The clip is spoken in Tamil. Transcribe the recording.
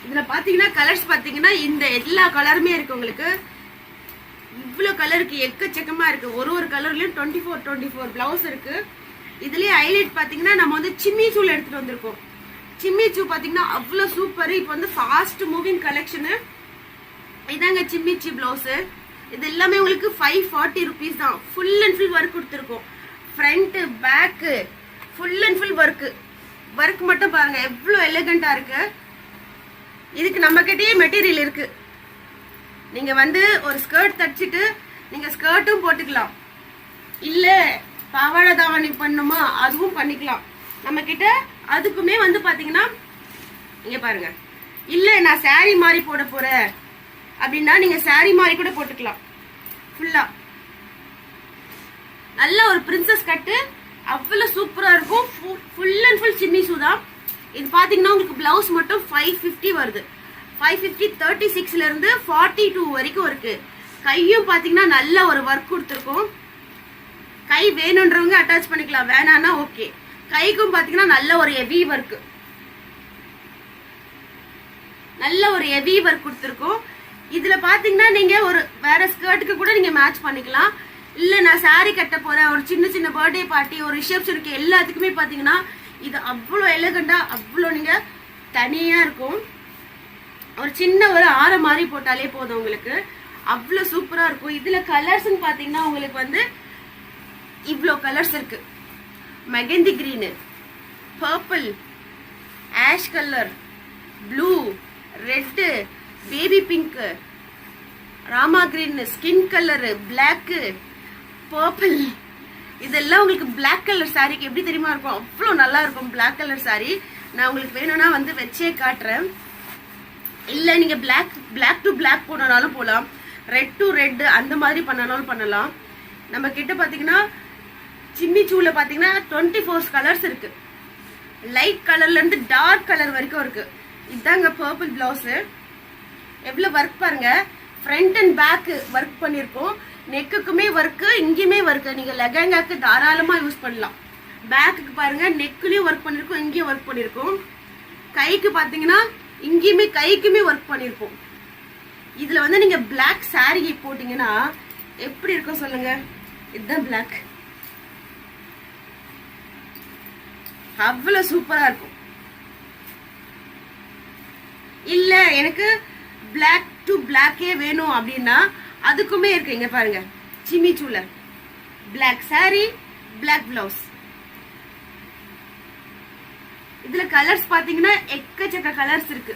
இதுல பாத்தீங்கன்னா கலர்ஸ் பாத்தீங்கன்னா இந்த எல்லா கலருமே இருக்கு உங்களுக்கு. இவ்வளவு கலருக்கு எக்கச்சக்கமா இருக்கு. ஒரு கலர்லயும் 24 பிளவுஸ் இருக்கு. இதுலயே ஹைலைட் பாத்தீங்கன்னா நம்ம வந்து சிம்மி சூல் எடுத்துட்டு வந்திருக்கோம். சிம்மி சூ பாத்தீங்கன்னா அவ்வளவு சூப்பர். இப்போ வந்து ஃபாஸ்ட் மூவிங் கலெக்ஷனு. இதாங்க சிம்மி சூ பிளவுஸ். இது எல்லாமே உங்களுக்கு 540 rupees தான். ஃபுல் அண்ட் ஃபுல் ஒர்க் கொடுத்துருக்கோம். Front back full and full work மட்டும் பாருங்க எவ்வளவு எலிகண்டா இருக்கு. இதுக்கு நம்ம கிட்டயே மெட்டீரியல் இருக்கு. நீங்க வந்து ஒரு ஸ்கர்ட் தச்சிட்டு நீங்க ஸ்கர்ட்டும் போட்டுக்கலாம், இல்ல பாவாடை தாவணி பண்ணுமா அதுவும் பண்ணிக்கலாம் நம்ம கிட்ட. அதுக்குமே வந்து பாத்தீங்கன்னா இங்க பாருங்க, இல்ல நான் சாரி மாதிரி போட போறேன் அப்படின்னா நீங்க சாரி மாதிரி கூட போட்டுக்கலாம். ஃபுல்லா நல்ல ஒரு பிரின்சஸ் கட்டு, அவ்வளவு சூப்பரா இருக்கும். ஃபுல் அண்ட் ஃபுல் சிம்மி சூ தான். இது பாத்தீங்கன்னா உங்களுக்கு பிளவுஸ் மட்டும் 550 வருது. 550 36ல இருந்து 42 வரைக்கும் இருக்கு. கையும் பாத்தீங்கன்னா நல்ல ஒரு ஒர்க் கொடுத்துருக்கோம். கை வேணும்ன்றவங்க அட்டாச் பண்ணிக்கலாம், வேணான்னா ஓகே. கைக்கும் பாத்தீங்கன்னா நல்ல ஒரு ஹெவி ஒர்க், நல்ல ஒரு ஹெவி ஒர்க் கொடுத்துருக்கோம். இதுல பாத்தீங்கன்னா நீங்க ஒரு வேற ஸ்கர்ட்டுக்கு கூட நீங்க மேட்ச் பண்ணிக்கலாம். இல்ல நான் சாரி கட்ட போறேன், ஒரு சின்ன பர்த்டே பார்ட்டி, ஒரு ரிசப்ஷனுக்கு எல்லாத்துக்குமே பாத்தீங்கன்னா இது அவ்வளோ எலிகண்டா அவ்வளோ நீங்க தனியா இருக்கும். ஒரு சின்ன ஒரு ஆர மாதிரி போட்டாலே போதும் உங்களுக்கு, அவ்வளோ சூப்பரா இருக்கும். இதுல கலர்ஸ் பாத்தீங்கன்னா உங்களுக்கு வந்து இவ்வளோ கலர்ஸ் இருக்கு. Mehndi green, purple, ash colour, blue, red, baby pink, Rama green, skin colour, black, purple. இதெல்லாம் உங்களுக்கு பிளாக் கலர் சாரிக்கு எப்படி தெரியுமா இருக்கும், அவ்வளோ நல்லா இருக்கும். பிளாக் கலர் சாரி நான் உங்களுக்கு வேணும்னா வந்து வச்சே காட்டுறேன். இல்ல நீங்க பிளாக் டு பிளாக் போனாலும் போலாம், ரெட் டு ரெட் அந்த மாதிரி பண்ணனாலும் பண்ணலாம். நம்ம கிட்ட பாத்தீங்கன்னா சிம்மி சூல பாத்தீங்கன்னா 24 கலர்ஸ் இருக்கு. லைட் கலர்ல இருந்து டார்க் கலர் வரைக்கும் இருக்கு. இதாங்க பர்பிள் பிளவுஸ். எவ்வளவு ஒர்க் பாருங்க. ஃப்ரண்ட் அண்ட் பேக் ஒர்க் பண்ணிருக்கோம். நெக்குக்குமே ஒர்க், இங்கேயுமே ஒர்க். நீங்க லெகங்காக்கு தாராளமா யூஸ் பண்ணலாம். பேக்குக்கு பாருங்க, நெக்குலயும் ஒர்க் பண்ணிருக்கோம், இங்கேயும் ஒர்க் பண்ணிருக்கோம். கைக்கு பாத்தீங்கன்னா இங்கேயுமே கைக்குமே ஒர்க் பண்ணிருக்கோம். இதுல வந்து நீங்க பிளாக் சாரி போட்டீங்கன்னா எப்படி இருக்கும் சொல்லுங்க. இதுதான் பிளாக், அவ்வளவு சூப்பரா இருக்கும். இல்ல எனக்கு பிளாக் டு பிளாக்கே வேணும் அப்படின்னா அதுக்குமே இருக்கு. இங்க பாருங்க, சிம்மி சூல பிளாக் சாரி, பிளாக் பிளவுஸ். இதுல கலர்ஸ் பாத்தீங்கன்னா எக்கச்சக்க கலர்ஸ் இருக்கு.